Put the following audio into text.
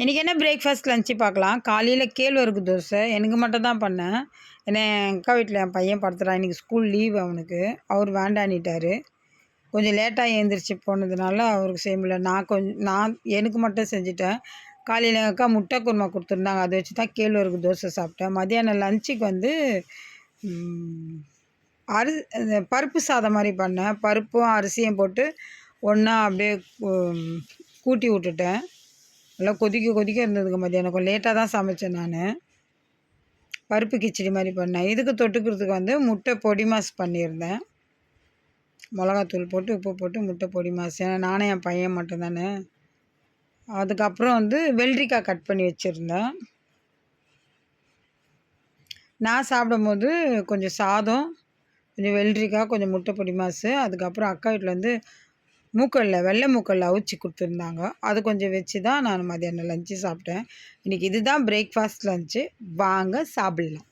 இன்றைக்கி என்ன breakfast lunch பார்க்கலாம். காலையில் கேழ்வரகு தோசை எனக்கு மட்டும் தான் பண்ணேன். ஏன்னா எங்கள் அக்கா வீட்டில் என் பையன் படுத்துகிறான். இன்றைக்கி ஸ்கூல் லீவ் அவனுக்கு. அவர் வேண்டான்னிட்டார். கொஞ்சம் லேட்டாக எழுந்திரிச்சு போனதுனால அவருக்கு செய்ய முடியல. நான் எனக்கு மட்டும் செஞ்சுட்டேன். காலையில் எங்கள் அக்கா முட்டை குருமா கொடுத்துருந்தாங்க. அதை வச்சு தான் கேழ்வரகு தோசை சாப்பிட்டேன். மதியானம் லஞ்சுக்கு வந்து பருப்பு சாதம் மாதிரி பண்ணேன். பருப்பும் அரிசியும் போட்டு ஒன்றா அப்படியே கூட்டி விட்டுட்டேன். நல்லா கொதிக்க இருந்ததுங்க. மதியானம் கொஞ்சம் லேட்டாக தான் சமைச்சேன் நான். பருப்பு கிச்சடி மாதிரி பண்ணேன். இதுக்கு தொட்டுக்கிறதுக்கு வந்து முட்டை பொடி மாஸ் பண்ணியிருந்தேன். மிளகாத்தூள் போட்டு உப்பு போட்டு முட்டை பொடி மாஸ். ஏன்னா நானே என் பையன் மட்டும் தானே. அதுக்கப்புறம் வந்து வெள்ளரிக்காய் கட் பண்ணி வச்சுருந்தேன். நான் சாப்பிடும்போது கொஞ்சம் சாதம், கொஞ்சம் வெள்ளரிக்காய், கொஞ்சம் முட்டை பொடி மாஸு. அதுக்கப்புறம் அக்கா வீட்டில் வந்து வெள்ளை மூக்கல்ல அவிச்சு கொடுத்துருந்தாங்க. அது கொஞ்சம் வச்சு தான் நான் மதியானம் லஞ்சு சாப்பிட்டேன். இன்றைக்கி இதுதான் பிரேக்ஃபாஸ்ட் லஞ்சு. வாங்க சாப்பிட்லாம்.